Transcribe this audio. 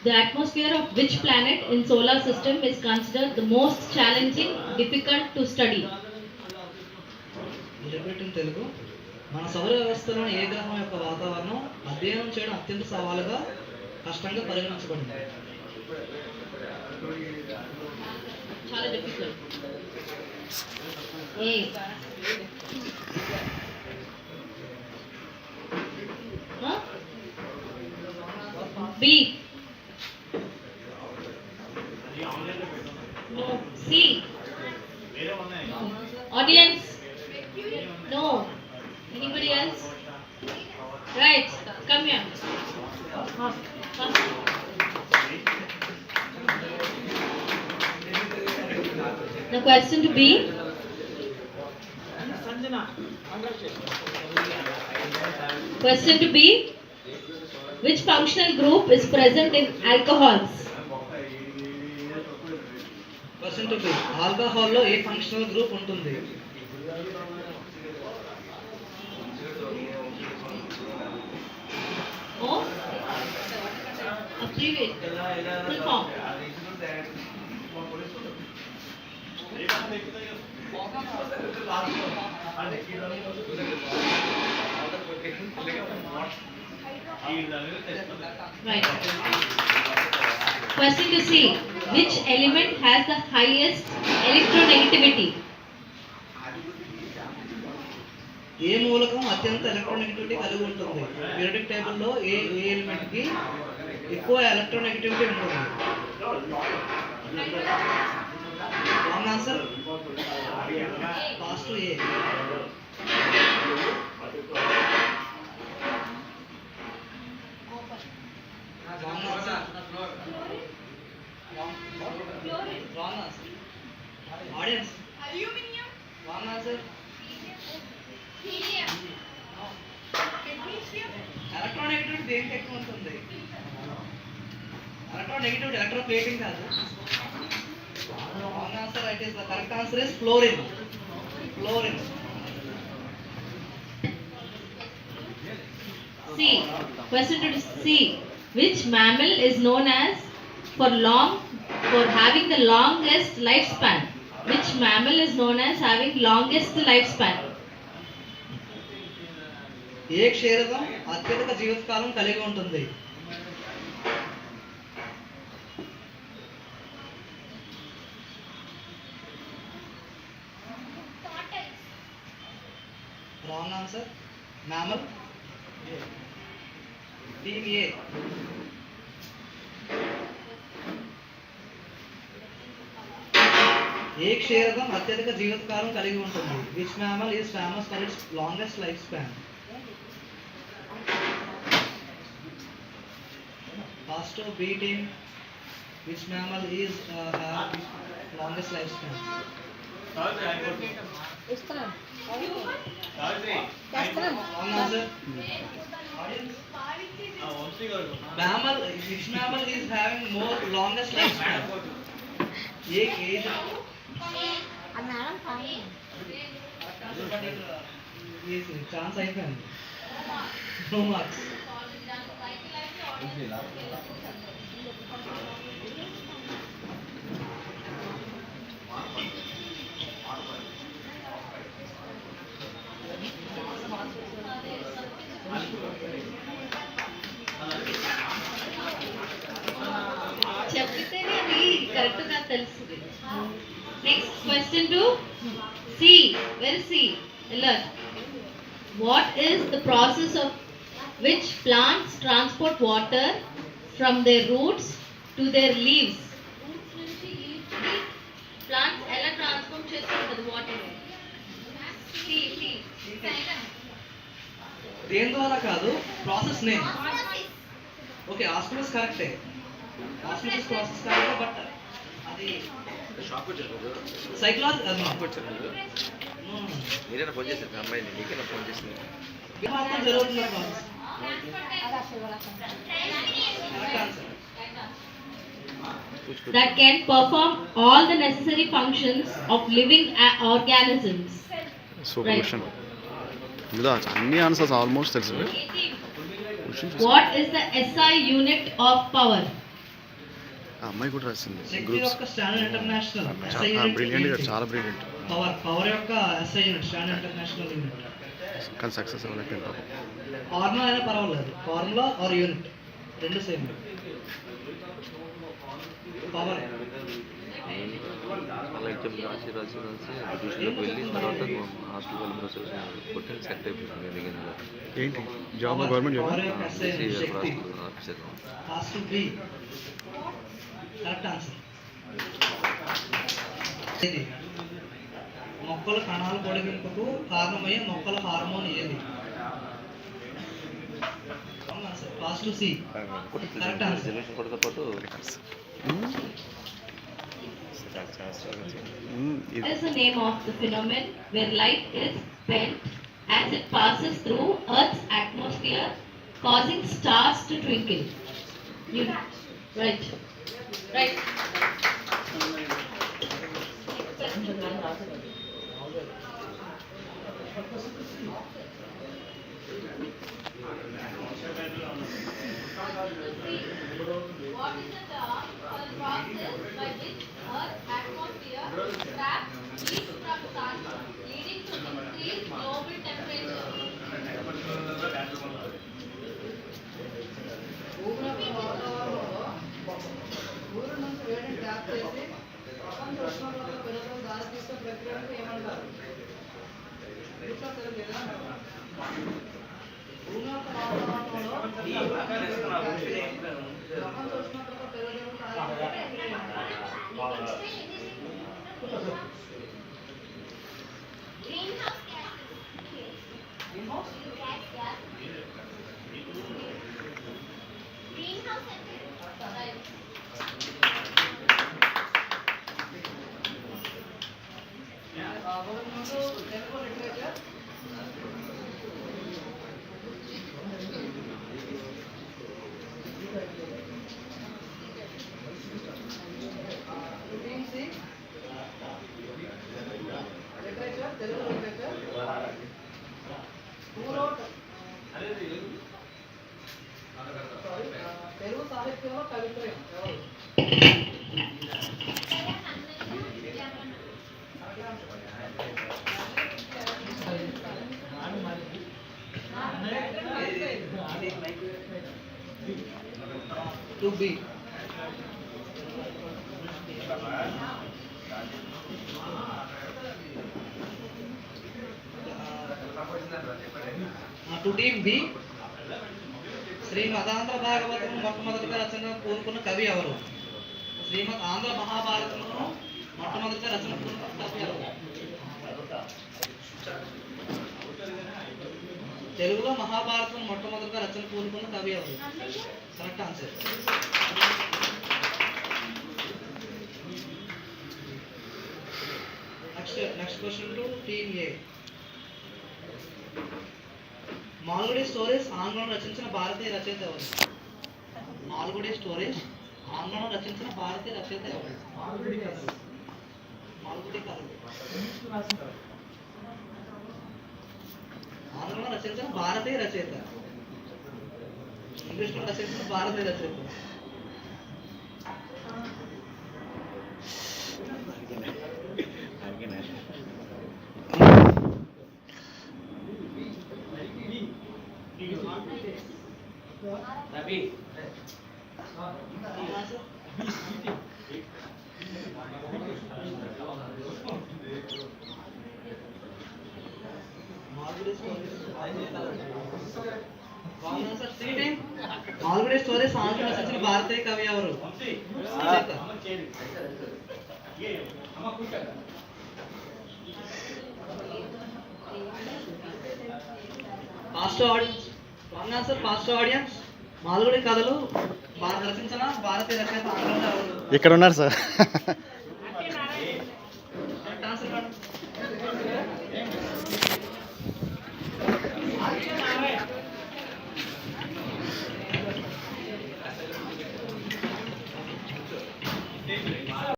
The atmosphere of which planet in solar system is considered the most challenging, difficult to study? Repeat in Telugu. మన సౌర వ్యవస్థలోని ఏ గ్రహం యొక్క వాతావరణం అధ్యయనం చేయడం అత్యంత సవాలుగా కష్టంగా పరిగణించబడింది? చాలా difficult. A B no C audience no anybody else right come here the question to be question to be which functional group is present in alcohols? Question to B ఆల్కహాల్లో ఏ ఫంక్షనల్ గ్రూప్ ఉంటుంది? Oh, abbreviate full form. Right. Question to see which element has the highest electronegativity? ఏ మూలకం అత్యంత electronegativity కలిగి ఉంటుంది? Periodic టేబుల్లో ఏ element కి ఎక్కువ ఎలక్ట్రోనెగటివిటీ ఉంటుంది? Wrong answer. Fast A. Wrong answer. Wrong answer. Audience Aluminium, wrong answer. helium, magnesium, electronegativity దేనికి ఎక్కువ ఉంటుంది? ఎలక్ట్రోనెగటివిటీ ఎలక్ట్రోప్లేటింగ్ కాదు. Wrong answer. It is the correct answer is fluorine. Fluorine. C. Question to C. Which mammal is known as for having the longest lifespan? Which mammal is known as having longest lifespan? ఏ క్షీరదం అత్యధిక జీవితకాలం కలిగి ఉంటుంది? tortoise, wrong answer. Mammal. Team A. ఏ క్షీరదం అత్యధిక జీవితకాలం కలిగి ఉంటుంది? Which mammal is famous for its longest lifespan? Fast B team. Which mammal is longest lifespan? Wrong answer. Mammal, which mammal is having more longest lifespan? ఏ age? Chance అయిపోయింది. No marks. చెప్తేనే అది correct గా తెలుస్తుంది. Next question to C. Very C. alert. What is the process of which plants transport water from their roots to their leaves? Plants ఎలా transport చేస్తుంటది water? దేని ద్వారా కాదు, ప్రాసెస్ నేమ్. ఓకే, ఆస్మోసిస్ కరెక్టే. Osmosis process కరెక్టే, but అది psychology మీరేనా phone చేసింది అమ్మాయిని? నీకేనా ఫోన్ చేసింది? మాత్రం జరుగుతున్న process. Correct answer. That can perform all the necessary functions of living organisms. Super Right. Question. ఇందులో అన్ని ఆన్సర్స్ ఆల్మోస్ట్ తెలుసు. What is the SI unit of power? ఆ అమ్మాయి కూడా రాసింది శక్తి గ్రూప్స్ యొక్క స్టాండర్డ్ ఇంటర్నేషనల్ ఎస్ఐ బ్రిలియంట్గా యూనిట్ చాలా బ్రిలియంట్ పవర్ యొక్క SI unit standard international unit. కానీ సక్సెస్ అవ్వలేకపోయింది పాపం. ఫార్ములా అయినా పర్వాలేదు, ఫార్ములా ఆర్ యూనిట్ రెండు సేమ్. పవర్ అలా ఎగ్జామ్ రాసి బ్రిటిష్లోకి వెళ్ళి తర్వాత హాస్టల్ వెళ్ళిన కొట్టిన సెట్ అయిపోయింది మిగిలిన ఏంటి జాబ్ గవర్నమెంట్ జాబ్ పవర్ యొక్క ఎస్ఐ యూనిట్ శక్తి. Officer last B correct answer. ఇది మొక్కల కణాల పొడిగింపుకు కారణమయ్యే మొక్కల హార్మోన్ ఏది? Last C correct answer. Reservation కొడతా పాటు What is the name of the phenomenon where light is bent as it passes through Earth's atmosphere, causing stars to twinkle? You right. Right. What is the term for the process by which Earth's atmosphere traps heat from sun, leading to increased global temperature? సూర్యుడి నుంచి వేడిని tap చేసి ప్రపంచ ఉష్ణోగ్రతల పెరుగుదల దారితీసే ప్రక్రియను ఏమంటారు? భూమి యొక్క వాతావరణంలో ప్రపంచ ఉష్ణోగ్రత పెరుగుదల దారితీసే Greenhouse gases. Greenhouse effect. Telugu literature literature Telugu literature Telugu సాహిత్యంలో కవిత్రయం ఎవరు? To be. To team B. శ్రీమద్ ఆంధ్ర భాగవతం మొట్టమొదటిగా రచన పూనుకున్న కవి ఎవరు? శ్రీమద్ ఆంధ్ర మహాభారతమును మొట్టమొదటిగా రచన పూనుకున్న కవి ఎవరు? తెలుగులో మహాభారతం మొట్టమొదటిగా రచన పూనుకున్న కవి ఎవరు? Correct answer. Next question to team A. Malgudi stories ఆంగ్లంలో రచించిన భారతీయ రచయిత ఎవరు? మాల్గుడి స్టోరీస్ ఆంగ్లంలో రచించిన భారతీయ రచయిత ఎవరు? మాల్గుడి కథలు. ఆంగ్లంలో రచించిన భారతీయ రచయిత, ఇంగ్లీష్లో రచించిన భారతీయ రచయిత. మాల్గుడి స్టోరీస్ ఆంగ్లంలో రచించిన భారతీయ కవి ఎవరు? పాస్ట్ ఆడియన్స్ మాల్గుడి కథలు రచించిన భారతీయ రచయిత ఆంగ్లంలో ఎవరు? ఇక్కడ ఉన్నారు సార్. Correct answer madam.